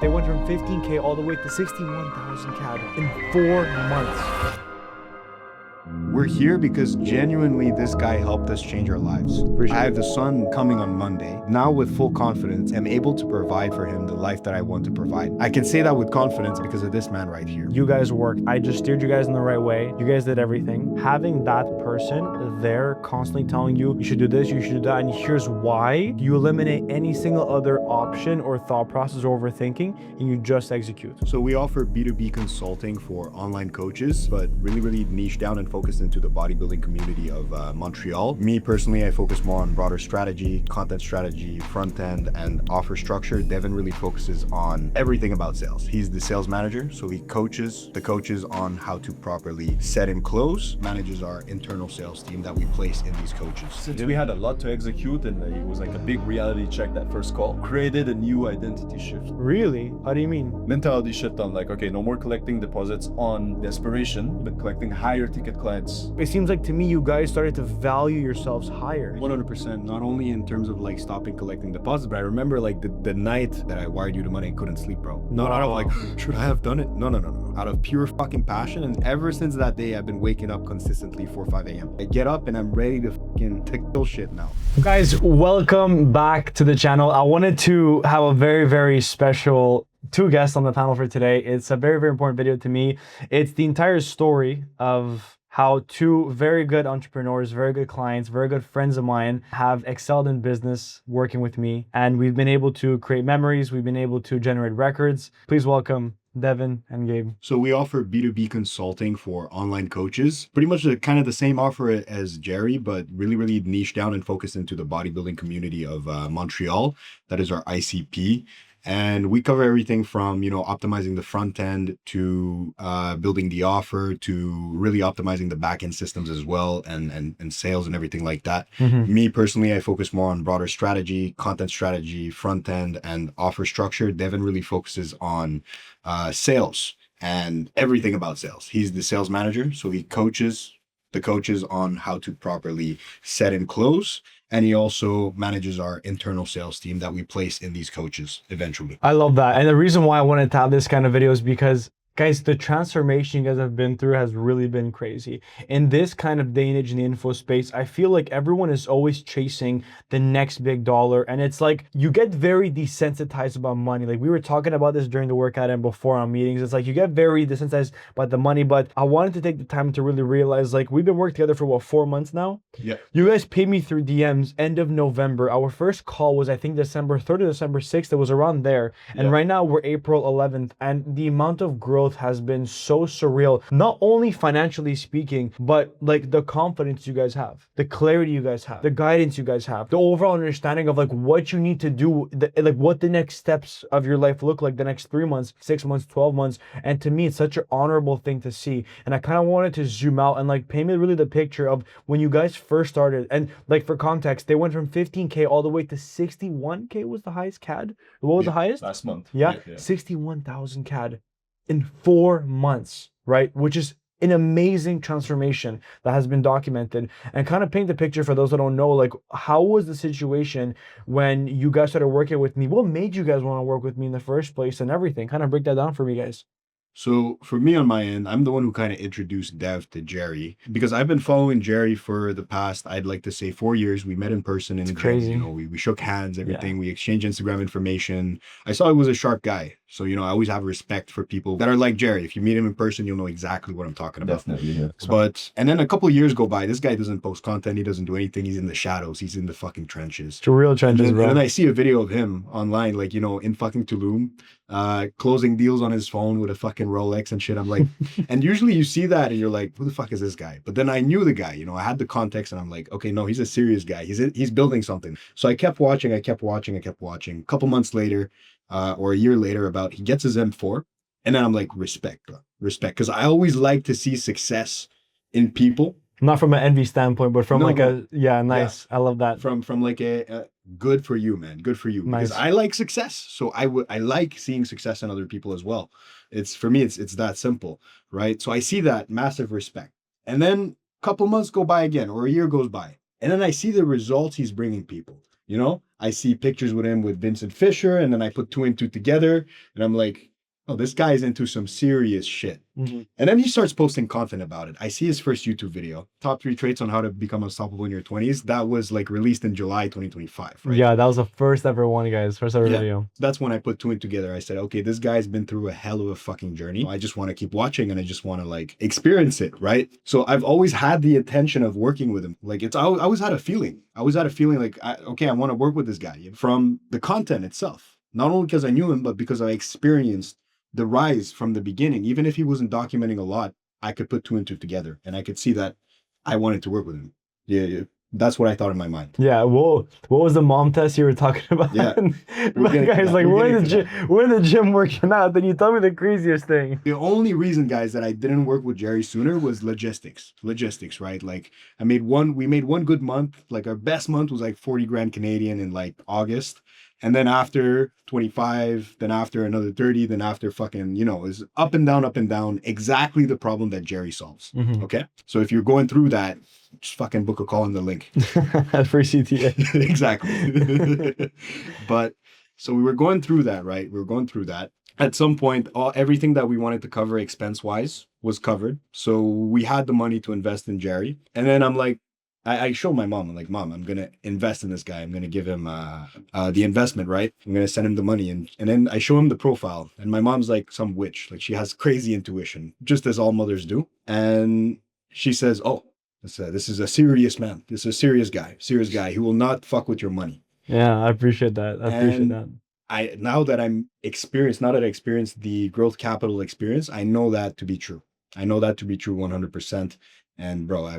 They went from 15K all the way to 61,000 CAD in 4 months. We're here because genuinely this guy helped us change our lives. I have the son coming on Monday. Now with full confidence, I'm able to provide for him the life that I want to provide. I can say that with confidence because of this man right here. You guys worked. I just steered you guys in the right way. You guys did everything. Having that person there constantly telling you, you should do this, you should do that, and here's why, you eliminate any single other option or thought process or overthinking, and you just execute. So we offer B2B consulting for online coaches, but really niche down and focused into the bodybuilding community of Montreal. Me personally, I focus more on broader strategy, content strategy, front end, and offer structure. Devin really focuses on everything about sales. He's the sales manager, so he coaches the coaches on how to properly set and close, manages our internal sales team that we place in these coaches. Since we had a lot to execute and it was like a big reality check that first call, created a new identity shift. Really? How do you mean? Mentality shift on like, okay, no more collecting deposits on desperation, but collecting higher ticket clients. It seems like to me you guys started to value yourselves higher. 100%, not only in terms of like stopping collecting deposits, but I remember like the night that I wired you the money and couldn't sleep, bro. Not out of like, should I have done it? No. Out of pure fucking passion. And ever since that day, I've been waking up consistently 4 or 5 a.m. I get up and I'm ready to fucking kill shit now. Guys, welcome back to the channel. I wanted to have a very special two guests on the panel for today. It's a very important video to me. It's the entire story of how two very good entrepreneurs, very good clients, very good friends of mine have excelled in business working with me. And we've been able to create memories. We've been able to generate records. Please welcome Devin and Gabe. So we offer B2B consulting for online coaches, pretty much kind of the same offer as Jerry, but really niche down and focused into the bodybuilding community of Montreal. That is our ICP. And we cover everything from, optimizing the front end to building the offer to really optimizing the back end systems as well and sales and everything like that. Me personally, I focus more on broader strategy, content strategy, front end and offer structure. Devin really focuses on sales and everything about sales. He's the sales manager, so he coaches the coaches on how to properly set and close. And he also manages our internal sales team that we place in these coaches eventually. I love that. And the reason why I wanted to have this kind of video is because, guys, the transformation you guys have been through has really been crazy. In this kind of day and age in the info space, I feel like everyone is always chasing the next big dollar. And it's like, you get very desensitized about money. Like we were talking about this during the workout and before on meetings. It's like, you get very desensitized about the money, but I wanted to take the time to really realize, like, we've been working together for what, 4 months now? Yeah. You guys paid me through DMs end of November. Our first call was, I think, December 3rd or December 6th. It was around there. And right now we're April 11th. And the amount of growth has been so surreal, not only financially speaking, but like the confidence you guys have, the clarity you guys have, the guidance you guys have, the overall understanding of like what you need to do, like what the next steps of your life look like the next 3 months, 6 months, 12 months. And to me, it's such an honorable thing to see. And I kind of wanted to zoom out and like paint me really the picture of when you guys first started. And like for context, they went from 15K all the way to 61K was the highest CAD. What was the highest? Last month. Yeah. 61,000 CAD in 4 months, right? Which is an amazing transformation that has been documented. And kind of paint the picture for those that don't know, like, how was the situation when you guys started working with me? What made you guys want to work with me in the first place and everything? Kind of break that down for me, guys. So for me on my end, I'm the one who kind of introduced Dev to Jerry because I've been following Jerry for the past, I'd like to say 4 years. We met in person in crazy. We shook hands, everything. We exchanged Instagram information. I saw he was a sharp guy. So, I always have respect for people that are like Jerry. If you meet him in person, you'll know exactly what I'm talking about. Definitely, yeah. And then a couple of years go by. This guy doesn't post content. He doesn't do anything. He's in the shadows. He's in the fucking trenches. It's real trenches, bro. And then I see a video of him online, like, in fucking Tulum, closing deals on his phone with a fucking Rolex and shit. I'm like, and usually you see that and you're like, who the fuck is this guy? But then I knew the guy, I had the context and I'm like, okay, no, he's a serious guy. He's building something. So I kept watching. A couple months later, or a year later, he gets his M4, and then I'm like, respect, because I always like to see success in people. Not from an envy standpoint, but from nice. Yeah. I love that. From like a good for you, man. Good for you. Nice. Because I like success, so I like seeing success in other people as well. For me, it's that simple, right? So I see that massive respect, and then a couple months go by again, or a year goes by, and then I see the results he's bringing people. You know, I see pictures with him with Vincent Fisher, and then I put two and two together, and I'm like, oh, this guy's into some serious shit. Mm-hmm. And then he starts posting content about it. I see his first YouTube video, top 3 traits on how to become unstoppable in your 20s. That was like released in July 2025, right? Yeah, that was the first ever one, guys. First ever video. That's when I put two and together. I said, okay, this guy's been through a hell of a fucking journey. I just want to keep watching and I just want to like experience it, right? So I've always had the intention of working with him. Like I always had a feeling. I always had a feeling like, okay, I want to work with this guy from the content itself. Not only because I knew him, but because I experienced the rise from the beginning. Even if he wasn't documenting a lot, I could put two and two together and I could see that I wanted to work with him. Yeah. That's what I thought in my mind. Yeah, what was the mom test you were talking about? Yeah. Guys, like we're in the gym working out, then you tell me the craziest thing. The only reason, guys, that I didn't work with Jerry sooner was logistics, right? Like we made one good month. Like our best month was like 40 grand Canadian in like August. And then after 25, then after another 30, then after fucking, it was up and down, exactly the problem that Jerry solves. Mm-hmm. Okay. So if you're going through that, just fucking book a call on the link. For CTA. Exactly. But so we were going through that, right? We were going through that. At some point, everything that we wanted to cover expense-wise was covered. So we had the money to invest in Jerry. And then I'm like, I showed my mom, I'm like, Mom, I'm going to invest in this guy. I'm going to give him the investment, right? I'm going to send him the money. And then I show him the profile. And my mom's like some witch. Like she has crazy intuition, just as all mothers do. And she says, oh, this is a serious man. This is a serious guy. He will not fuck with your money. Yeah, I appreciate that. Now that I experienced the growth capital experience, I know that to be true. I know that to be true 100%. And bro, I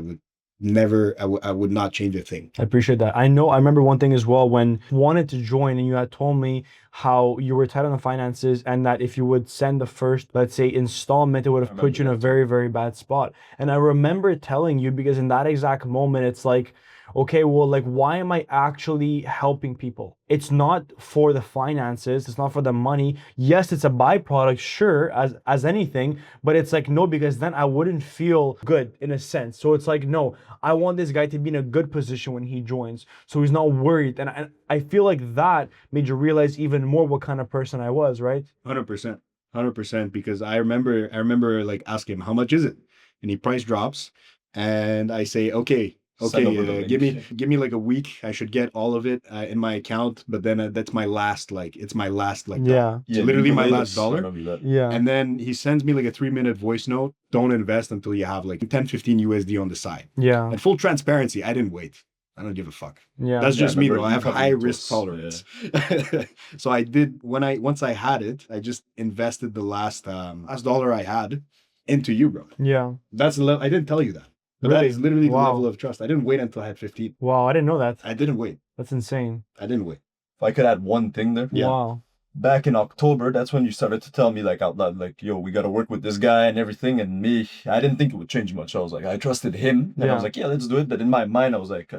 would not change a thing. I appreciate that. I remember one thing as well when you wanted to join and you had told me how you were tight on the finances and that if you would send the first, let's say, installment, it would have put you in a very, very bad spot. And I remember telling you because in that exact moment, it's like, okay, well, like, why am I actually helping people? It's not for the finances. It's not for the money. Yes, it's a byproduct, sure, as anything, but it's like, no, because then I wouldn't feel good in a sense. So it's like, no, I want this guy to be in a good position when he joins. So he's not worried. And I feel like that made you realize even more what kind of person I was, right? 100%. Because I remember like asking him, how much is it? And he price drops and I say, okay, give me like a week. I should get all of it in my account, but then that's my last yeah, it's literally my last dollar. Yeah. And then he sends me like a 3-minute voice note. Don't invest until you have like 10-15 USD on the side. Yeah. And full transparency, I didn't wait. I don't give a fuck. Yeah. That's just me though. I have high risk tolerance. So I did once I had it, I just invested the last dollar I had into you, bro. Yeah. I didn't tell you that. But Really? that is literally the Wow. level of trust. I didn't wait until I had 15. Wow, I didn't know that. I didn't wait. That's insane. I didn't wait. If I could add one thing there. Yeah. Wow. Back in October, that's when you started to tell me like out loud, like, yo, we got to work with this guy and everything. And me, I didn't think it would change much. I was like, I trusted him. And I was like, yeah, let's do it. But in my mind, I was like,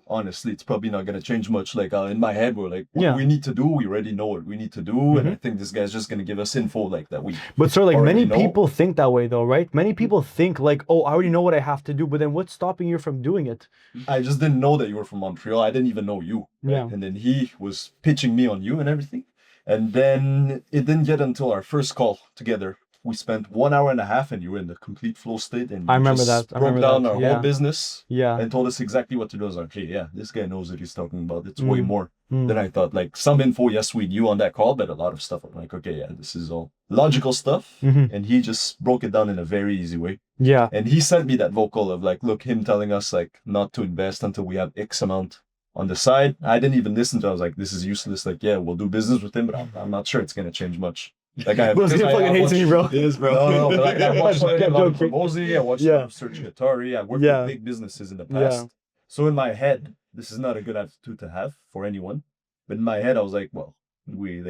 honestly, it's probably not going to change much. Like in my head, we're like, what we need to do, we already know what we need to do. And I think this guy's just going to give us info like that. But sir, like already many people think that way though, right? Many people think like, oh, I already know what I have to do. But then what's stopping you from doing it? I just didn't know that you were from Montreal. I didn't even know you. Right? Yeah. And then he was pitching me on you and everything. And then it didn't get until our first call together. We spent 1.5 hours and you were in the complete flow state. And I remember just that. I broke remember down that. our Yeah. whole business Yeah. and told us exactly what to do. I was like, hey, yeah, this guy knows what he's talking about. It's way Mm. more Mm. than I thought. Like some info, yes, we knew on that call, but a lot of stuff. I'm like, okay, yeah, this is all logical stuff. Mhm. And he just broke it down in a very easy way. Yeah. And he sent me that vocal of like, look, him telling us like not to invest until we have X amount on the side. I didn't even listen to it. I was like, this is useless. Like, yeah, we'll do business with him, but I'm not sure it's going to change much. Like I He fucking hates me, bro. Yes, bro. No, but like, I watched I'm joking. hormozi, I watched Yeah. Search Atari. I worked Yeah. with big businesses in the past. So in my head, this is not a good attitude to have for anyone. But in my head, I was like, well, we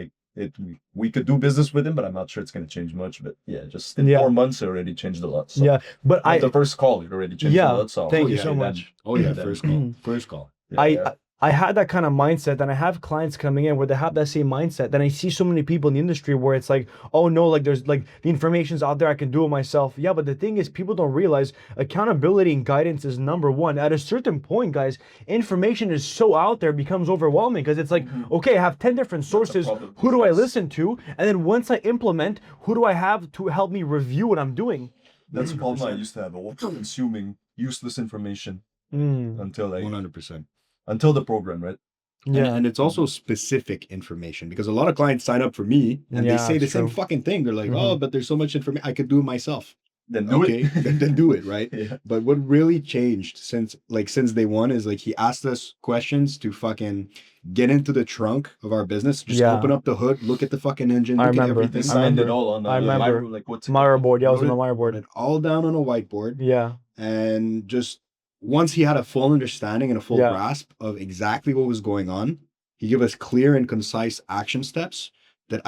could do business with him, but I'm not sure it's going to change much. But yeah, just in 4 months, it already changed a lot. So. Yeah. But The first call, it already changed a lot. So thank you yeah, so then- much. Oh yeah, then- first call. Yeah, I had that kind of mindset, and I have clients coming in where they have that same mindset. Then I see so many people in the industry where it's like, oh no, like there's like the information's out there, I can do it myself. Yeah, but the thing is, people don't realize accountability and guidance is number one. At a certain point, guys, information is so out there, it becomes overwhelming because it's like, okay, I have 10 different sources. problem Who these do I days. listen to? And then once I implement, who do I have to help me review what I'm doing? That's a problem I used to have. Consuming useless information Mm, until like 100%. until the program, right? yeah. And it's also specific information because a lot of clients sign up for me and they Yeah, say the it's same true. fucking thing. They're like, oh, but there's so much information. I could do it myself. Then do Okay, it. then do it, right? Yeah. But what really changed since day one is like he asked us questions to fucking get into the trunk of our business, just Yeah. open up the hood, look at the fucking engine, I look at remember. They everything, I signed it remember. all on I remember. like what's it Miro called? board. Yeah, I was on wrote the it- Miro wrote it board. all down on a whiteboard. Yeah. And just once he had a full understanding and a full Yeah. grasp of exactly what was going on, he gave us clear and concise action steps that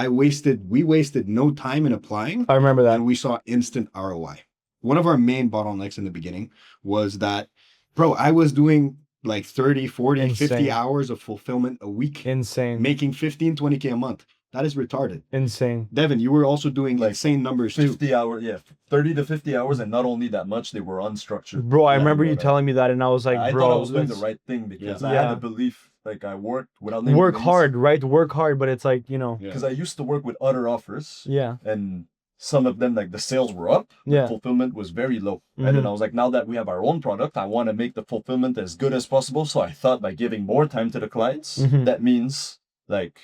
we wasted no time in applying, I remember that. and we saw instant ROI. One of our main bottlenecks in the beginning was that, bro, I was doing like 30, 40, 50 Insane. hours of fulfillment a week, Insane. making 15, 20K a month. That is retarded. Insane. Devin, you were also doing Like insane numbers too. 50 hours, yeah, 30 to 50 hours, and not only that much, they were unstructured. Bro, I Yeah, remember you bro, telling me that, and I was like, I bro, thought I was doing the let's right thing because Yeah. I had Yeah. a belief, like I worked without work hard, right? Work hard, but it's like, Yeah. because I used to work with other offers, yeah. and some of them, like the sales were up, but Yeah. fulfillment was very low. And then Mhm. I was like, now that we have our own product, I want to make the fulfillment as good as possible. So I thought by giving more time to the clients, Mhm. that means like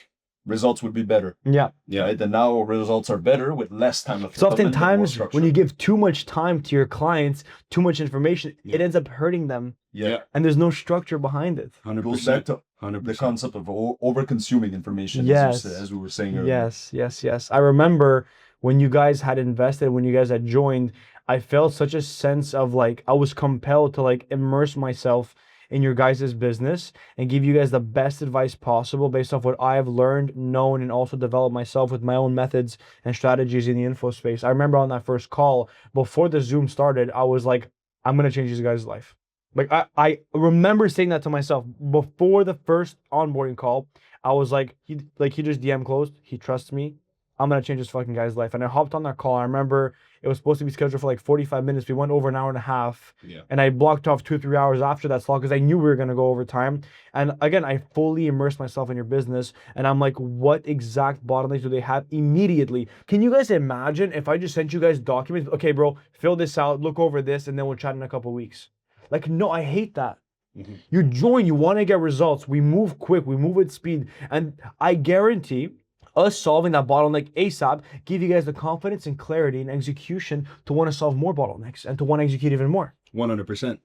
results would be better. Yeah. Yeah. Right? And now results are better with less time of So fulfillment and more oftentimes structure. when you give too much time to your clients, too much information, it Yeah. ends up hurting them, yeah, and there's no structure behind it. 100%. it goes back to 100%. the concept of over consuming information, Yes. as we were saying earlier. Yes, yes, yes. I remember when you guys had invested, when you guys had joined, I felt such a sense of like I was compelled to like immerse myself in your guys' business and give you guys the best advice possible based off what I have learned, known, and also developed myself with my own methods and strategies in the info space. I remember on that first call, before the Zoom started, I was like, I'm gonna change this guy's life. Like I remember saying that to myself before the first onboarding call. I was like, he just DM closed. He trusts me. I'm gonna change this fucking guy's life. And I hopped on that call. I remember it was supposed to be scheduled for like 45 minutes. We went over an hour and a half. Yeah. And I blocked off 2 or 3 hours after that slot because I knew we were gonna go over time. And again, I fully immersed myself in your business. And I'm like, what exact bottlenecks do they have immediately? Can you guys imagine if I just sent you guys documents? Okay, bro, fill this out, look over this, and then we'll chat in a couple weeks. Like, no, I hate that. Mhm. You join, you want to get results. We move quick, we move with speed. And I guarantee us solving that bottleneck ASAP give you guys the confidence and clarity and execution to want to solve more bottlenecks and to want to execute even more. 100%.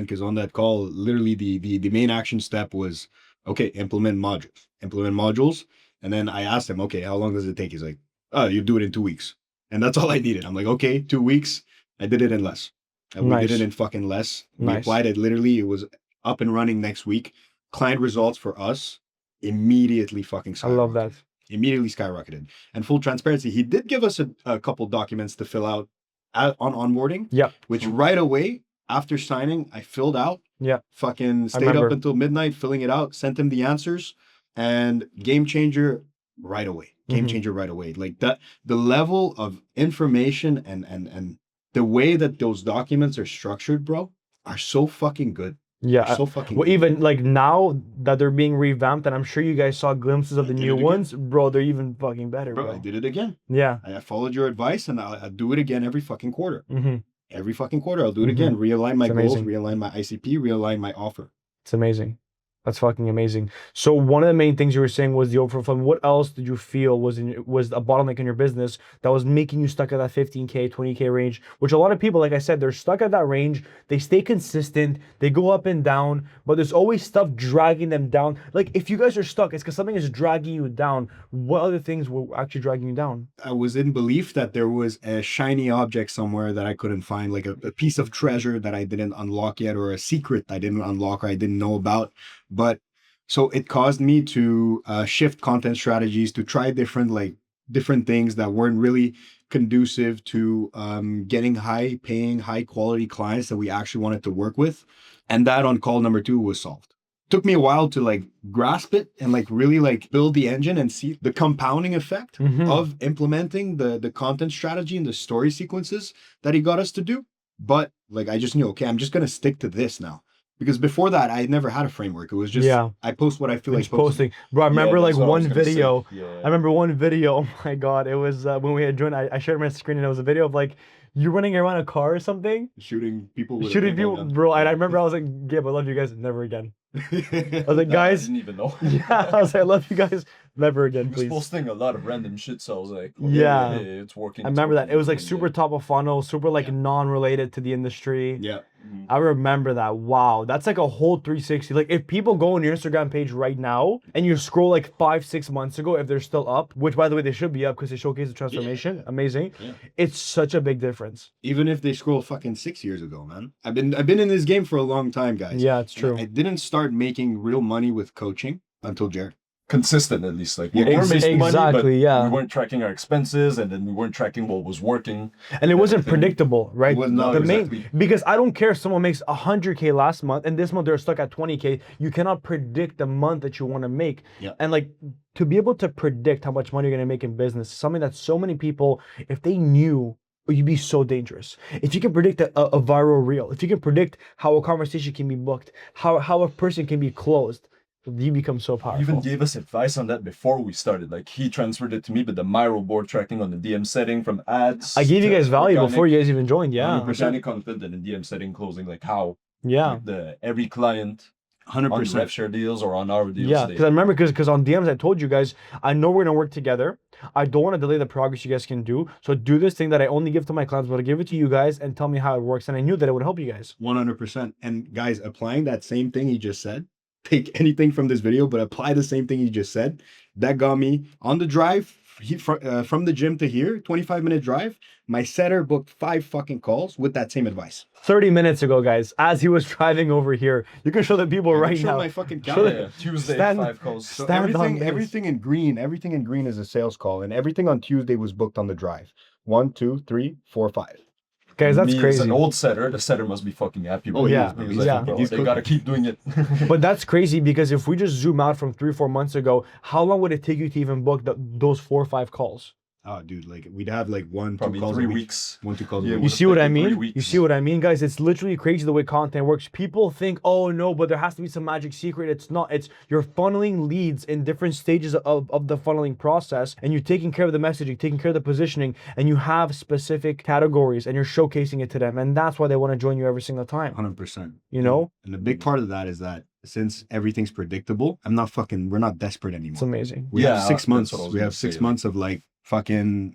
Because on that call, literally the main action step was, okay, implement modules. And then I asked him, okay, how long does it take? He's like, oh, you do it in 2 weeks. And that's all I needed. I'm like, okay, 2 weeks. I did it in less. And we did Nice. it in fucking less. We Nice. applied it literally. It was up and running next week. Client results for us immediately fucking skyrocketed. I love that. Immediately skyrocketed. And full transparency, he did give us a couple documents to fill out on onboarding. Yeah. Which right away after signing, I filled out. Yeah. Fucking stayed remember. up until midnight filling it out, sent him the answers, and game changer right away. Game Mhm. changer right away. Like that, the level of information and the way that those documents are structured, bro, are so fucking good. Yeah. Are so fucking Well, good. even like now that they're being revamped, and I'm sure you guys saw glimpses of the did new it again. ones, bro, they're even fucking better, Bro, bro. I did it again. Yeah. I followed your advice, and I do it again every fucking quarter. Mm-hmm. Every fucking quarter, I'll do it Mhm. again. Realign my It's goals, amazing. realign my ICP, realign my offer. It's amazing. That's fucking amazing. So one of the main things you were saying was the overflow. What else did you feel was a bottleneck in your business that was making you stuck at that 15K, 20K range? Which a lot of people, like I said, they're stuck at that range. They stay consistent. They go up and down, but there's always stuff dragging them down. Like if you guys are stuck, it's because something is dragging you down. What other things were actually dragging you down? I was in belief that there was a shiny object somewhere that I couldn't find, like a piece of treasure that I didn't unlock yet, or a secret I didn't unlock or I didn't know about. But so it caused me to shift content strategies, to try different things that weren't really conducive to getting high paying, high quality clients that we actually wanted to work with. And that on call number 2 was solved. took me a while to like grasp it and like really like build the engine and see the compounding effect of implementing the content strategy and the story sequences that he got us to do. But like I just knew, okay, I'm just gonna stick to this now. Because before that, I never had a framework. It was just I post what I feel like Just posting. Bro, I remember like that's what I was one gonna say. video. Yeah. I remember one video. Oh my god, it was when we had joined. I shared my screen and it was a video of like you running around a car or something, shooting people with a shooting paintball people, gun. bro. And I remember I was like, Gabe, I love you guys, never again. I was like, I guys, didn't even know. yeah, I was like, I love you guys, never again, He was please. posting a lot of random shit, so I was like, okay, Yeah. hey, it's working. I it's remember that. working, It was like and, super top of funnel, super like non-related to the industry. Yeah. I remember that. Wow, that's like a whole 360. Like if people go on your Instagram page right now and you scroll like 5-6 months ago, if they're still up, which by the way they should be up because they showcase the transformation, amazing. Yeah. It's such a big difference. Even if they scroll fucking 6 years ago, man. I've been in this game for a long time, guys. Yeah, it's And true. I didn't start making real money with coaching until Jared. consistent at least. Like we Yeah, were making money, but exactly, yeah. we weren't tracking our expenses, and then we weren't tracking what was working. And it wasn't everything. predictable, right? It was not, The exactly. because I don't care if someone makes 100K last month and this month they're stuck at 20K. You cannot predict the month that you want to make. Yeah. And like to be able to predict how much money you're gonna make in business is something that so many people, if they knew, you'd be so dangerous. If you can predict a viral reel, if you can predict how a conversation can be booked, how a person can be closed, you become so He powerful. even gave us advice on that before we started. Like he transferred it to me, but the Miro board tracking on the DM setting from ads. I gave you to guys value organic- before you guys even joined. Yeah. organic content and then DM setting closing, like how Yeah. the every client on 100%. rev share deals or on our deals. Yeah, they- because I remember because on DMs I told you guys I know we're gonna work together. I don't want to delay the progress you guys can do. So do this thing that I only give to my clients, but I give it to you guys and tell me how it works. And I knew that it would help you guys. 100%. And guys, applying that same thing he just said, take anything from this video, but apply the same thing he just said. That got me on the drive from the gym to here, 25-minute drive. My setter booked 5 fucking calls with that same advice. 30 minutes ago, guys, as he was driving over here, you can show the people right Show now. my fucking Show calendar. the- yeah, Tuesday, Stand- 5 calls. So Stand on this. everything in green is a sales call, and everything on Tuesday was booked on the drive. 1, 2, 3, 4, 5. Guys, that's Me as crazy. an old setter, the setter must be fucking happy. Oh, with yeah, it. He was he's- like, yeah. bro, he's they cooking. gotta keep doing it. But that's crazy because if we just zoom out from 3-4 months ago, how long would it take you to even book those 4 or 5 calls? Oh, dude, like we'd have like 1, 2 Probably calls 3 a week. weeks. 1, 2 calls Yeah, a You week. see what I taken 3 mean? You weeks. see what I mean, guys? It's literally crazy the way content works. People think, oh no, but there has to be some magic secret. It's not. It's you're funneling leads in different stages of the funneling process, and you're taking care of the messaging, taking care of the positioning, and you have specific categories, and you're showcasing it to them, and that's why they want to join you every single time. 100%. You know, And a big part of that is that since everything's predictable, we're not desperate it's anymore. amazing. We have Yeah, 6 that's months. what I was We gonna have 6 say. months of like fucking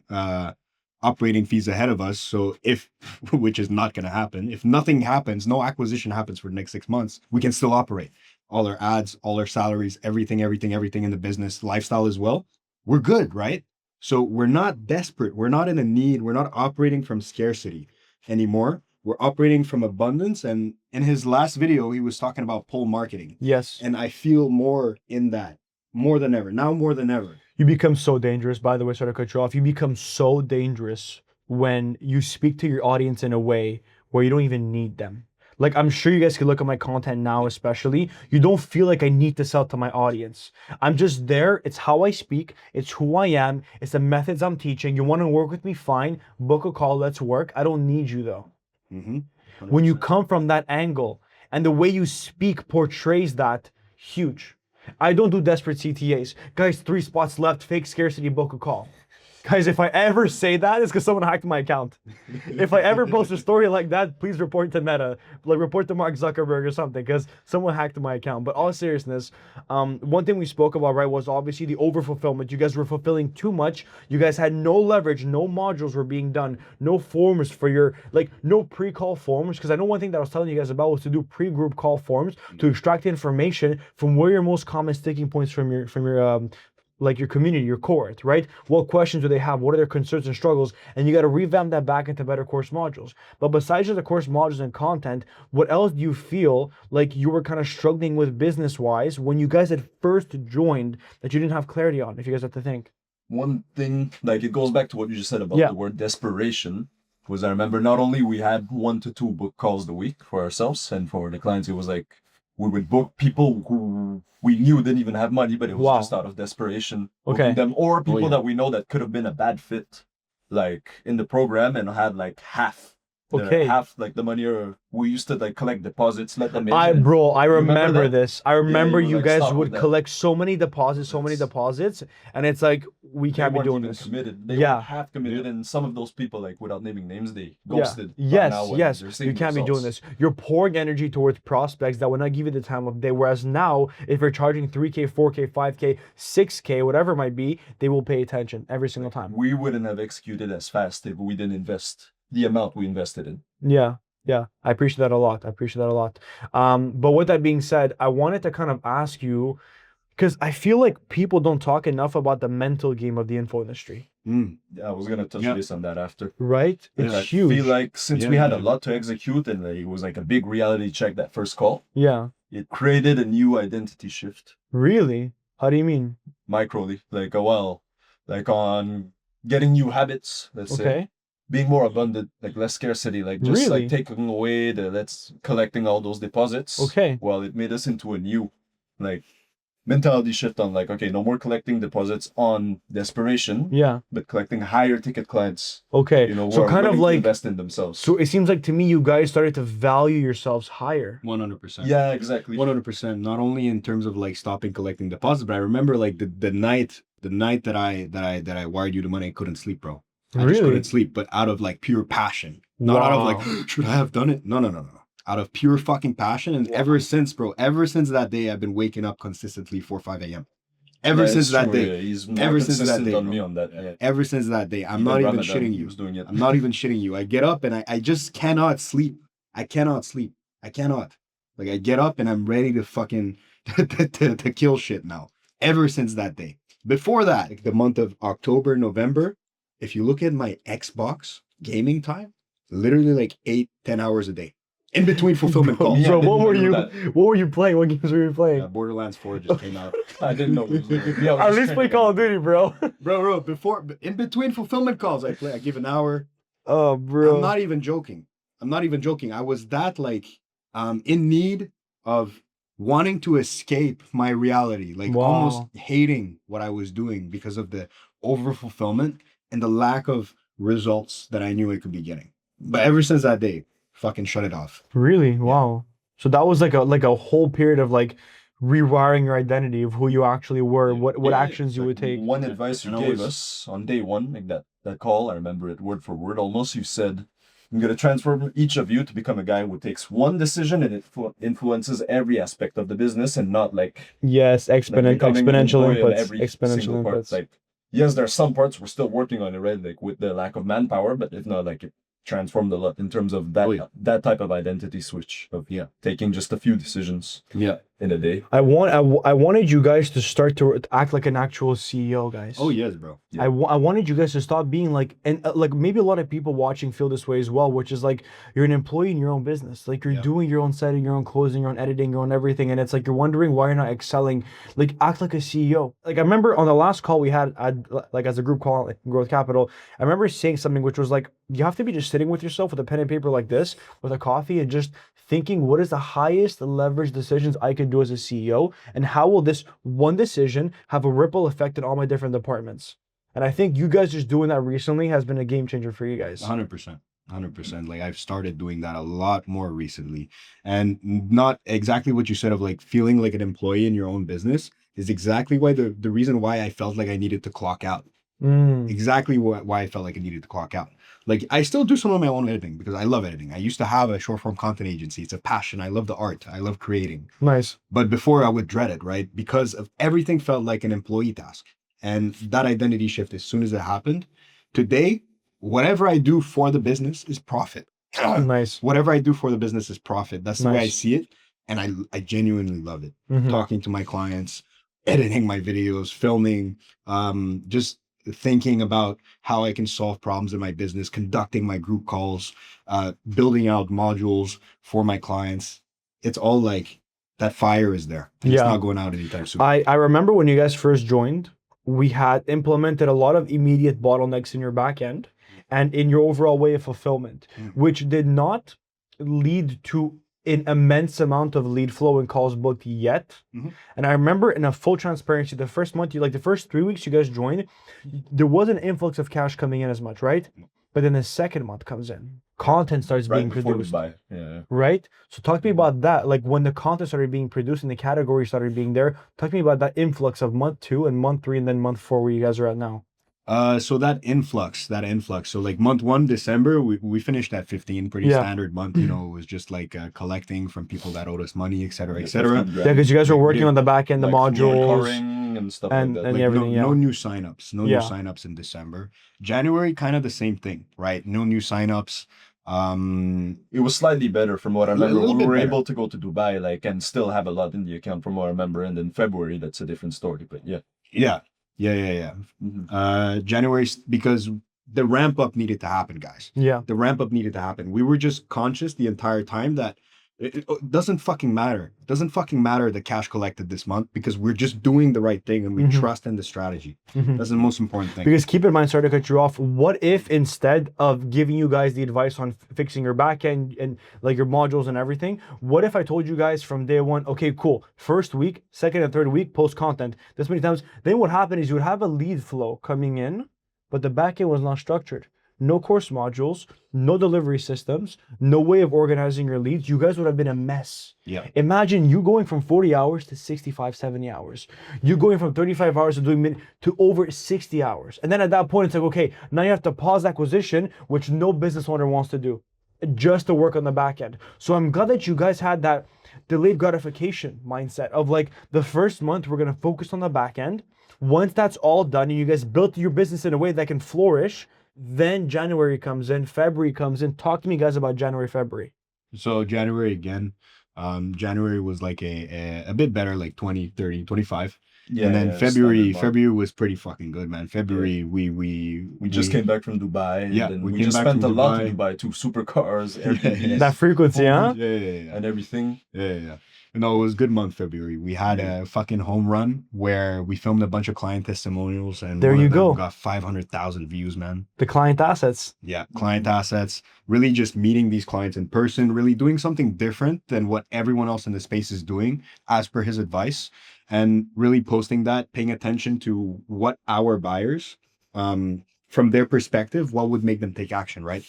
operating fees ahead of us. So if, which is not going to happen, if nothing happens, no acquisition happens for the next 6 months, we can still operate. All our ads, all our salaries, everything in the business, lifestyle as well. We're good, right? So we're not desperate. We're not in a need. We're not operating from scarcity anymore. We're operating from abundance. And in his last video, he was talking about pull marketing. Yes, And I feel more in that, more than ever. Now more than ever. you become so dangerous. By the way, sorry to cut you off. You become so dangerous when you speak to your audience in a way where you don't even need them. Like, I'm sure you guys can look at my content now, especially. You don't feel like I need to sell to my audience. I'm just there. It's how I speak. It's who I am. It's the methods I'm teaching. You want to work with me? Fine. Book a call. Let's work. I don't need you, though. Mm-hmm. When you come from that angle and the way you speak portrays that, huge. I don't do desperate CTAs. Guys, 3 spots left, fake scarcity, book a call. Guys, if I ever say that, it's because someone hacked my account. If I ever post a story like that, please report to Meta, like report to Mark Zuckerberg or something, because someone hacked my account. But all seriousness, one thing we spoke about, right, was obviously the overfulfillment. You guys were fulfilling too much. You guys had no leverage, no modules were being done, no forms for your, like, no pre-call forms. Because I know one thing that I was telling you guys about was to do pre-group call forms to extract information from where your most common sticking points from your like your community, your cohort, right? What questions do they have? What are their concerns and struggles? And you got to revamp that back into better course modules. But besides just the course modules and content, what else do you feel like you were kind of struggling with business-wise when you guys had first joined that you didn't have clarity on, if you guys have to think? One thing, like it goes back to what you just said about Yeah. the word desperation, was I remember not only we had 1 to 2 book calls a week for ourselves and for the clients, it was like we would book people who we knew didn't even have money, but it was Wow. just out of desperation. Okay. Booking them, or people yeah. that we know that could have been a bad fit, like in the program, and had like Okay. half like the money, or we used to like collect deposits, let them in. I and- remember that? this. I remember you you like guys stop would with that. collect so many deposits, and it's like we They can't be weren't doing even this. committed. They Yeah. weren't half committed, and some of those people, like without naming names, they Yeah. ghosted. But Yes, now, yes. they're You seeing can't be doing results. this. You're pouring energy towards prospects that will not give you the time of day. Whereas now, if you're charging 3K, 4K, 5K, 6K, whatever it might be, they will pay attention every single time. We wouldn't have executed as fast if we didn't invest the amount we invested in. Yeah, yeah. I appreciate that a lot. But with that being said, I wanted to kind of ask you, because I feel like people don't talk enough about the mental game of the info industry, Yeah, I was gonna touch Yeah. base on that after. right? It's I huge. feel like since Yeah, we had a yeah. lot to execute and like, it was like a big reality check that first call, Yeah, it created a new identity shift. really? How do you mean? Microly, like like on getting new habits, let's say. Okay. Being more abundant, like less scarcity, like just Really? like taking away collecting all those deposits. Okay. Well, it made us into a new like mentality shift on like, okay, no more collecting deposits on desperation, Yeah. but collecting higher ticket clients, Okay. who So are kind of willing to like, invest in themselves. so it seems like to me you guys started to value yourselves higher. 100%. Yeah, exactly. 100%. Not only in terms of like stopping collecting deposits, but I remember like the night that I wired you the money, I couldn't sleep, bro. I just Really? couldn't sleep, but out of like pure passion. Not out of Wow. like, should I have done it? No. Out of pure fucking passion. And ever since that day, I've been waking up consistently 4 or 5 a.m. Ever Yeah, since it's that true, day. yeah. He's more Ever since that consistent day, on bro. me on that. Yeah. Ever since that day. I'm Even not even Ramadan, shitting he you. was doing it. I'm not even shitting you. I get up and I just cannot sleep. I cannot sleep. I cannot. Like I get up and I'm ready to fucking to kill shit now. Ever since that day. Before that, like the month of October, November, if you look at my Xbox gaming time, literally like 8-10 hours a day. In between fulfillment Bro, calls. yeah. Bro, I what didn't were know you that. what were you playing? What games were you playing? Borderlands 4 just came out. I didn't know. Yeah, At least play Call of Duty, bro. Bro, in between fulfillment calls, I give an hour. Oh, bro. I'm not even joking. I was that like in need of wanting to escape my reality, like almost Wow. hating what I was doing because of the overfulfillment and the lack of results that I knew I could be getting. But ever since that day, fucking shut it off. Really? Wow. So that was like a whole period of like rewiring your identity of who you actually were, Yeah. what Yeah, actions you like, would take. One advice you And I gave was- us on day one, like that call, I remember it word for word almost. You said, I'm going to transform each of you to become a guy who takes one decision and it influences every aspect of the business, and not like Yes, becoming an exponential employee on inputs. every Exponential single part. inputs. Like, yes, there are some parts we're still working on it, right? Like with the lack of manpower, but if not, like it transformed a lot in terms of that Oh, yeah. that type of identity switch of taking just a few decisions Yeah. in a day. I wanted you guys to start to act like an actual CEO, guys. Oh yes, bro. Yeah. I wanted you guys to stop being like, and like maybe a lot of people watching feel this way as well, which is like you're an employee in your own business, like you're Yeah. doing your own setting, your own closing, your own editing, your own everything, and it's like you're wondering why you're not excelling. Like act like a CEO. Like I remember on the last call we had, like as a group call, like Growth Capital, I remember saying something which was like, you have to be just sitting with yourself with a pen and paper like this, with a coffee, and just thinking, what is the highest leverage decisions I can do as a CEO, and how will this one decision have a ripple effect in all my different departments? And I think you guys just doing that recently has been a game changer for you guys. 100%. 100%. Like I've started doing that a lot more recently, and not exactly what you said of like feeling like an employee in your own business is exactly why the reason why I felt like I needed to clock out. Exactly why I felt like I needed to clock out. Like I still do some of my own editing because I love editing. I used to have a short form content agency. It's a passion. I love the art. I love creating. Nice. But before I would dread it, right? Because of everything felt like an employee task. And that identity shift, as soon as it happened, today, whatever I do for the business is profit. Nice. Whatever I do for the business is profit. That's the way I Nice. see it. And I genuinely love it. Mhm. Talking to my clients, editing my videos, filming, just thinking about how I can solve problems in my business, conducting my group calls, building out modules for my clients. It's all like that fire is there. And It's Yeah. not going out anytime soon. I remember when you guys first joined, we had implemented a lot of immediate bottlenecks in your back end and in your overall way of fulfillment, which did not lead to an immense amount of lead flow and calls booked yet. And I remember, in a full transparency, the first month, the first 3 weeks you guys joined, there was an influx of cash coming in as much, right? But then the second month comes in, content starts being produced, right? So talk to me about that. Like when the content started being produced and the category started being there, talk to me about that influx of month 2 and month 3 and then month 4 where you guys are at now. So that influx. So like month 1, December, we finished at 15, pretty standard month. You know, it was just like collecting from people that owed us money, et cetera, et cetera. Yeah, because you guys were working on the back end, the modules and stuff and like that. everything. No new signups, new signups in December. January, kind of the same thing, right? No new signups. It was slightly better from what I remember. We were better. able to go to Dubai, like, and still have a lot in the account from what I remember. And then February, that's a different story. But yeah. January, because the ramp up needed to happen, guys. Yeah. The ramp up needed to happen. We were just conscious the entire time that it doesn't fucking matter. It doesn't fucking matter the cash collected this month, because we're just doing the right thing and we trust in the strategy. That's the most important thing. Because keep in mind, sorry to cut you off, what if instead of giving you guys the advice on fixing your back end and like your modules and everything, what if I told you guys from day one, okay, cool, first week, second and third week, post content this many times, then what happened is you would have a lead flow coming in, but the back end was not structured. No course modules, no delivery systems, no way of organizing your leads. You guys would have been a mess. Yeah. Imagine you going from 40 hours to 65, 70 hours. You going from 35 hours of doing to over 60 hours. And then at that point, it's like, okay, now you have to pause acquisition, which no business owner wants to do, just to work on the back end. So I'm glad that you guys had that delayed gratification mindset of like, the first month, we're going to focus on the back end. Once that's all done and you guys built your business in a way that can flourish, then January comes in, February comes in. Talk to me guys about January, February. So January again, January was like a bit better, like 20, 30, 25. Yeah, and then February was pretty fucking good, man. February, we just came back from Dubai. Yeah, and we just spent a lot in Dubai too. Supercars, Airbnbs, that frequency, huh? Yeah. And everything. Yeah. No, it was a good month, February. We had a fucking home run where we filmed a bunch of client testimonials, and there you go. Got 500,000 views, man. The client assets. Yeah, client assets. Really just meeting these clients in person, really doing something different than what everyone else in the space is doing, as per his advice, and really posting that, paying attention to what our buyers, from their perspective, what would make them take action, right?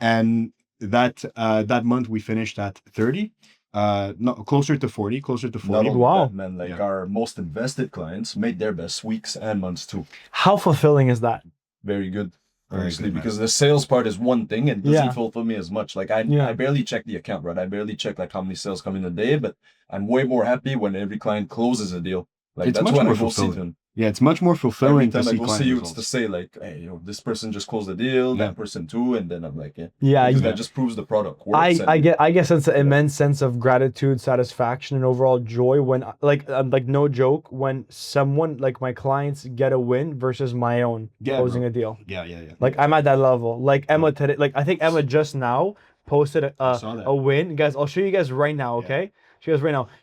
And that month we finished at 30. No, closer to 40. Wow. That, man, like our most invested clients made their best weeks and months too. How fulfilling is that? Very good, honestly, because the sales part is one thing and doesn't fulfill me as much. Like I barely check the account, right? I barely check like how many sales come in a day, but I'm way more happy when every client closes a deal. Like it's that's much when more I go see fulfilling. them. Yeah, it's much more fulfilling. Every time to I see go client see you, results. it's to say like, hey, this person just closed the deal, that person too, and then I'm like, that just proves the product works. I get an immense sense of gratitude, satisfaction, and overall joy when like no joke, when someone like my clients get a win versus my own closing a deal. Yeah. Like I'm at that level. Like Emma today, like I think Emma just now posted a win. Guys, I'll show you guys right now, okay?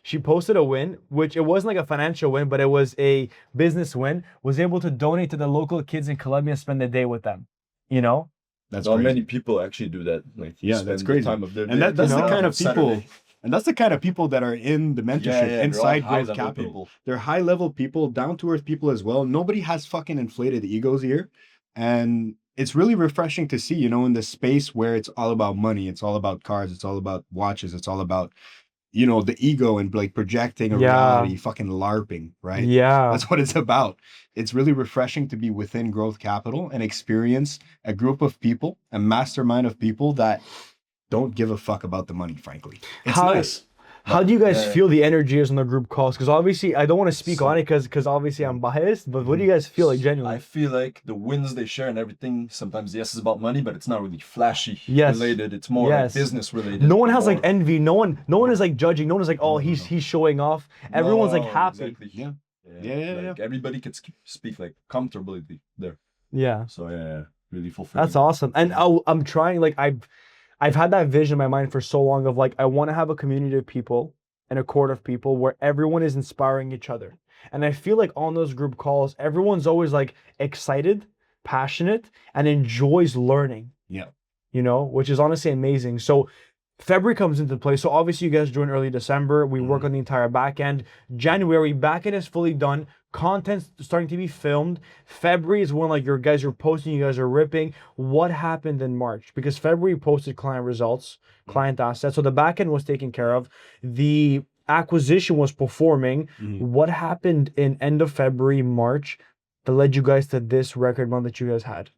She posted a win, which it wasn't like a financial win, but it was a business win, was able to donate to the local kids in Colombia, spend the day with them, you know? That's not many people actually do that. Like, that's crazy. Time of their day. And that's the kind of people, Saturday. and that's the kind of people that are in the mentorship inside Growth Capital. People. They're high level people, down to earth people as well. Nobody has fucking inflated egos here. And it's really refreshing to see, in the space where it's all about money, it's all about cars, it's all about watches, it's all about the ego and like projecting a reality, fucking LARPing, right? Yeah. That's what it's about. It's really refreshing to be within Growth Capital and experience a group of people, a mastermind of people that don't give a fuck about the money, frankly. It's nice. How do you guys feel the energy is on the group calls? Because obviously, I don't want to speak on it because obviously I'm biased, but what do you guys feel like genuinely? I feel like the wins they share and everything, sometimes yes, it's about money, but it's not really flashy related. It's more like business related. No one has like envy. No one is like judging. No one is like, oh, he's showing off. Everyone's like happy. Exactly. Yeah. Like everybody can speak like comfortably there. Yeah. So really fulfilling. That's awesome. And I'm trying, like I've had that vision in my mind for so long of like, I want to have a community of people and a court of people where everyone is inspiring each other. And I feel like on those group calls, everyone's always like excited, passionate, and enjoys learning. Yeah. Which is honestly amazing. So February comes into play. So obviously you guys join early December. We work on the entire back end. January, back end is fully done. Content's starting to be filmed. February is when like your guys are posting, you guys are ripping. What happened in March? Because February posted client results, client assets. So the back end was taken care of. The acquisition was performing. What happened in end of February, March that led you guys to this record month that you guys had?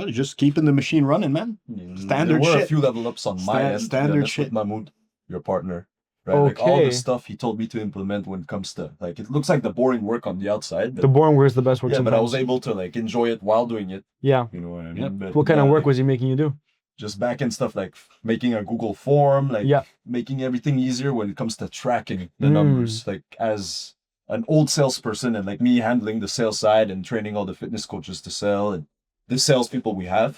Just keeping the machine running, man. Standard there were shit. a few level ups on my end. Standard With shit. Mahmoud, your partner. Right? Like all Okay. the stuff he told me to implement when it comes to like it looks like the boring work on the outside. But, The boring work is the best work. yeah, but I was sometimes. able to like enjoy it while doing it. Yeah. You know what I mean? Yep. But, What kind of yeah, work like, was he making you do? just back end stuff like making a Google form, like Yeah. making everything easier when it comes to tracking the numbers. Like as an old salesperson and like me handling the sales side and training all the fitness coaches to sell and the salespeople we have.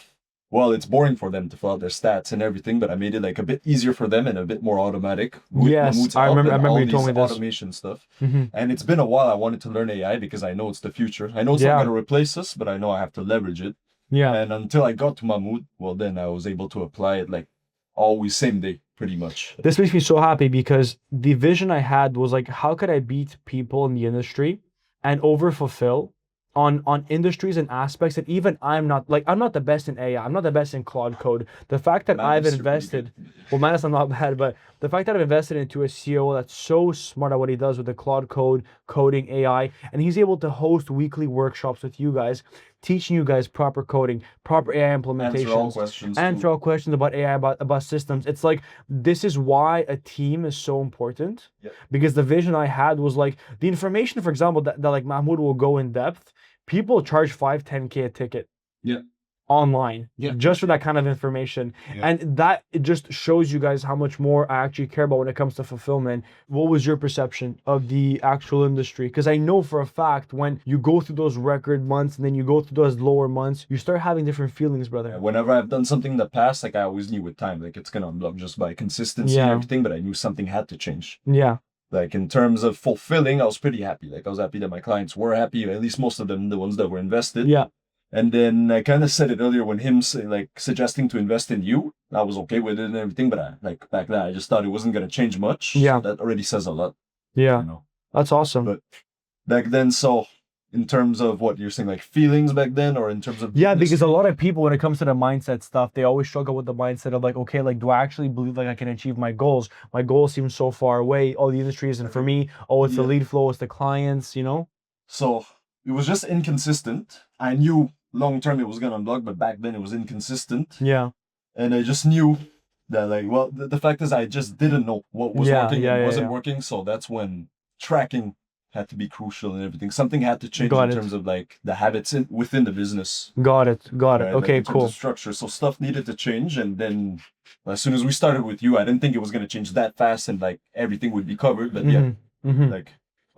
Well, it's boring for them to fill out their stats and everything, but I made it like a bit easier for them and a bit more automatic. With Yes, Mahmoud's I help remember- and I remember all you told these me this. automation stuff. Mhm. And it's been a while. I wanted to learn AI because I know it's the future. I know it's Yeah. not going to replace us, but I know I have to leverage it. Yeah. And until I got to Mahmoud, well, then I was able to apply it like always same day, pretty much. This makes me so happy because the vision I had was like, how could I beat people in the industry and overfulfill on industries and aspects that even I'm not the best in AI. I'm not the best in Claude Code. The fact that I've Madness, you're pretty invested, well, Madness, I'm not bad, but the fact that I've invested into a CEO that's so smart at what he does with the Claude Code, coding, AI, and he's able to host weekly workshops with you guys, teaching you guys proper coding, proper AI implementations. Answer all questions. Answer all questions about AI, about systems. It's like, this is why a team is so important. Yep. Because the vision I had was like, the information, for example, that like Mahmoud will go in depth, people charge 5, 10K a ticket. Yeah. Online. Yeah. Just for that kind of information. Yeah. And that, it just shows you guys how much more I actually care about when it comes to fulfillment. What was your perception of the actual industry? Because I know for a fact when you go through those record months and then you go through those lower months, you start having different feelings, brother. Whenever I've done something in the past, like I always knew with time, like it's gonna unblock just by consistency and Yeah. everything, but I knew something had to change. Yeah. Like in terms of fulfilling, I was pretty happy. Like I was happy that my clients were happy, at least most of them, the ones that were invested. Yeah. And then I kind of said it earlier when him suggesting to invest in you, I was okay with it and everything. But I, like back then, I just thought it wasn't gonna change much. Yeah. That already says a lot. Yeah. You know. That's awesome. But back then, so in terms of what you're saying, like feelings back then, or in terms of Yeah, because a lot of people, when it comes to the mindset stuff, they always struggle with the mindset of like, okay, like, do I actually believe like I can achieve my goals? My goals seem so far away. Oh, the industry isn't for me. Oh, it's the Yeah. lead flow, it's the clients, you know? So it was just inconsistent. I knew long term it was gonna unblock, but back then it was inconsistent. Yeah. And I just knew that like, well, the fact is I just didn't know what was Yeah, working yeah, and yeah, wasn't yeah. working. So that's when tracking had to be crucial and everything. Something had to change Got in it. terms of like the habits within the business. Got it. Got it. Right? Like, Okay, in terms cool. of structure. So stuff needed to change. And then as soon as we started with you, I didn't think it was gonna change that fast and like everything would be covered. But yeah, Mhm. like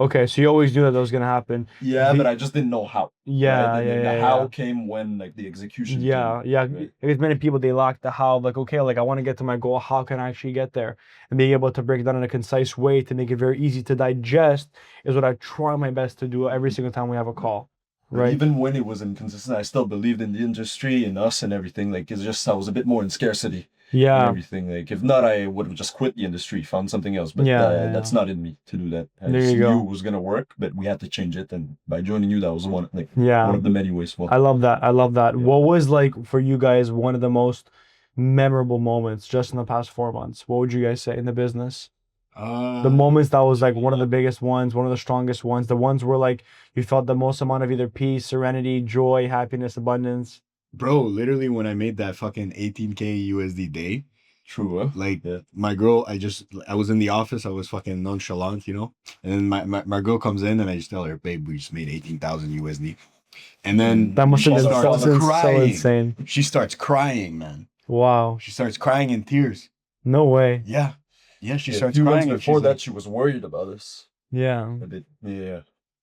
Okay, so you always knew that was gonna happen. yeah, The- but I just didn't know how. Yeah, right? And yeah, then yeah, the yeah. how came when like the execution Yeah, came. yeah. right? Because many people, they lack the how, like, okay, like I want to get to my goal. How can I actually get there? And being able to break it down in a concise way to make it very easy to digest is what I try my best to do every single time we have a call. But Right. even when it was inconsistent, I still believed in the industry, in us and everything. Like it's just I was a bit more in scarcity and Yeah. everything. Like if not, I would have just quit the industry, found something else. But Yeah, yeah, that's not in me to do that. I There just you go. knew it was gonna work, but we had to change it. And by joining you, that was one Yeah. of the many ways. Well, I love that. I love that. Yeah. What was like for you guys one of the most memorable moments just in the past 4 months? What would you guys say in the business? The moments that was like one of the biggest ones, one of the strongest ones, the ones where like you felt the most amount of either peace, serenity, joy, happiness, abundance. Bro, literally when I made that fucking 18K USD day, true. Huh? like Yeah. my girl, I was in the office, I was fucking nonchalant, you know? And then my girl comes in and I just tell her, babe, we just made 18,000 USD. And then That must have she been so, starts so crying. insane. She starts crying, man. Wow. She starts crying in tears. No way. Yeah. Yeah, she Yeah, a starts few months crying. and before she's that, like- she was worried about us. Yeah. But yeah.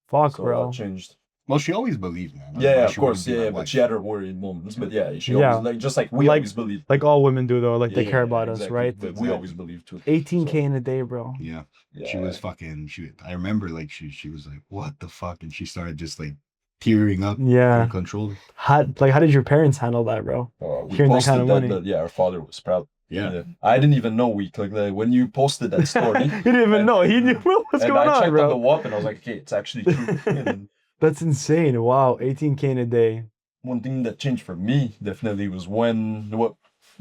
Fuck, So bro. that changed. well, she always believed, man. Yeah, Why of she course. wouldn't be my Yeah, but wife. she had her worried moments. But yeah, she Yeah. always like just like we Like- always believed. Like all women do though, like they Yeah, care about us, exactly. right? But we Exactly. always believed too. 18K in a day, bro. Yeah. Yeah. She was fucking, I remember like she was like, what the fuck? And she started just like tearing up. Yeah. Uncontrolled. How did your parents handle that, bro? We Hearing that posted kind of that, money. but yeah, our father was proud. Yeah. I didn't even know week. Like when you posted that story. He didn't even know. He knew what's and going I on, checked bro. on the WAP and I was like, okay, it's actually true. And then That's insane. Wow, 18K in a day. one thing that changed for me definitely was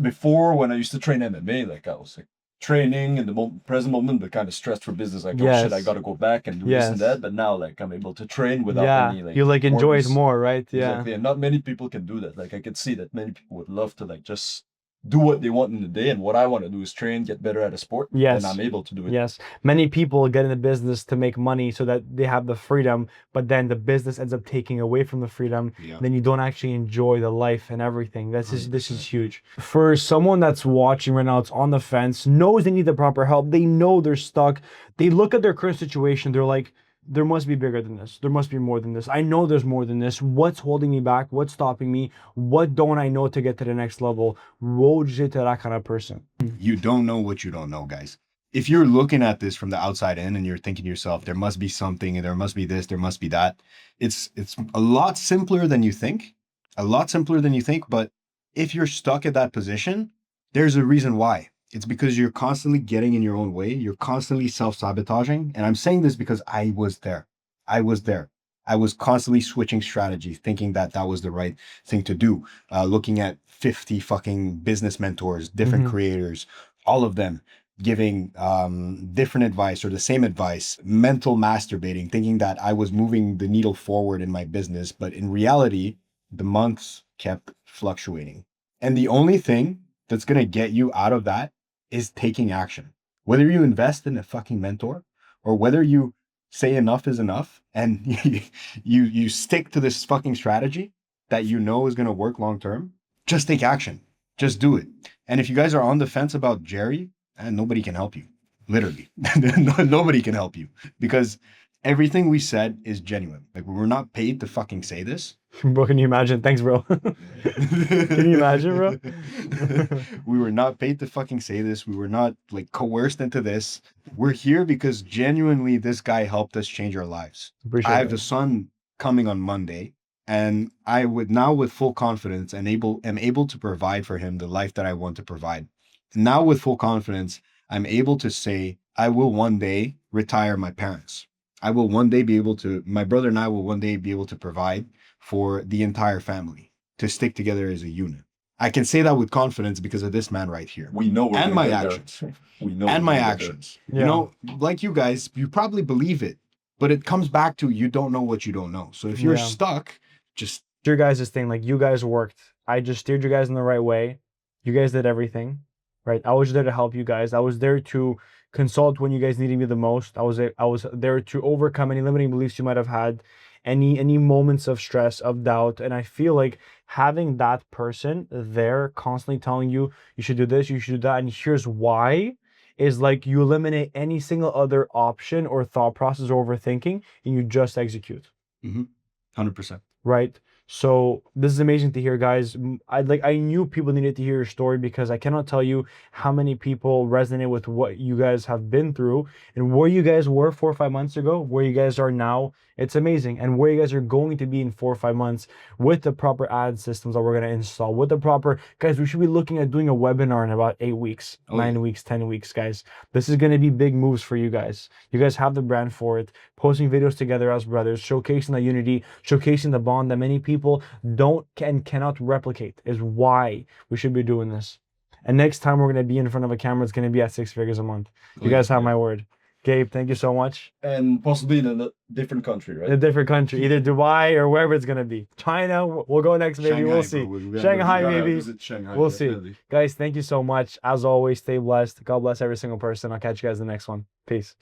before when I used to train MMA, like I was like training in the present moment, but kind of stressed for business. Like, oh shit, I Yes. gotta go back and do this and Yes. that. But now, like, I'm able to train without Yeah, any like you like enjoy it worries. more, right? Yeah. Exactly, and not many people can do that. Like, I could see that many people would love to like just do what they want in the day, and what I want to do is train, get better at a sport, Yes. and I'm able to do it. Yes. Many people get in the business to make money so that they have the freedom, but then the business ends up taking away from the freedom. Yeah. Then you don't actually enjoy the life and everything. This is 100%. huge. For someone that's watching right now, it's on the fence, knows they need the proper help. They know they're stuck. They look at their current situation. They're like, there must be bigger than this. There must be more than this. I know there's more than this. What's holding me back? What's stopping me? What don't I know to get to the next level? What would you say to that kind of person? You don't know what you don't know, guys. If you're looking at this from the outside in and you're thinking to yourself, there must be something, and there must be this, there must be that. It's a lot simpler than you think. A lot simpler than you think. But if you're stuck at that position, there's a reason why. It's because you're constantly getting in your own way. You're constantly self-sabotaging. And I'm saying this because I was there. I was there. I was constantly switching strategies, thinking that that was the right thing to do. Looking at 50 fucking business mentors, different creators, all of them giving different advice or the same advice, mental masturbating, thinking that I was moving the needle forward in my business. But in reality, the months kept fluctuating. And the only thing that's going to get you out of that is taking action. Whether you invest in a fucking mentor or whether you say enough is enough and you stick to this fucking strategy that you know is going to work long term, just take action. Just do it. And if you guys are on the fence about Jerry, nobody can help you. Literally. Nobody can help you because everything we said is genuine. Like, we were not paid to fucking say this. Bro, can you imagine? Thanks, bro. Can you imagine, bro? We were not paid to fucking say this. We were not like coerced into this. We're here because genuinely this guy helped us change our lives. Appreciate I have it. the son coming on Monday, and I would now with full confidence am able to provide for him the life that I want to provide. Now with full confidence, I'm able to say I will one day retire my parents. I will one day be able to, my brother and I will one day be able to provide for the entire family, to stick together as a unit. I can say that with confidence because of this man right here. We know we're And gonna my get there. actions. We know And we're my gonna get there. actions. Yeah. You know, like you guys, you probably believe it, but it comes back to you don't know what you don't know. So if you're Yeah. stuck, just Your guys' thing, like you guys worked. I just steered you guys in the right way. You guys did everything, right? I was there to help you guys. I was there to consult when you guys needed me the most. I was there to overcome any limiting beliefs you might have had, any moments of stress, of doubt. And I feel like having that person there constantly telling you you should do this, you should do that, and here's why, is like you eliminate any single other option or thought process or overthinking, and you just execute. 100%. Right? So this is amazing to hear, guys. I knew people needed to hear your story because I cannot tell you how many people resonate with what you guys have been through and where you guys were 4 or 5 months ago, where you guys are now. It's amazing. And where you guys are going to be in 4 or 5 months with the proper ad systems that we're going to install, with the proper, guys, we should be looking at doing a webinar in about 8 weeks, 9 weeks, 10 weeks, guys. This is going to be big moves for you guys. You guys have the brand for it, posting videos together as brothers, showcasing the unity, showcasing the bond that many people don't and cannot replicate, is why we should be doing this. And next time we're going to be in front of a camera, it's going to be at 6 figures a month. You guys have my word. Gabe, thank you so much. And possibly in a different country, right? In a different country, either Dubai or wherever it's going to be. China, we'll go next, maybe. Shanghai, we'll see. bro. Shanghai, We gotta maybe. visit Shanghai, We'll definitely. see. Guys, thank you so much. As always, stay blessed. God bless every single person. I'll catch you guys in the next one. Peace.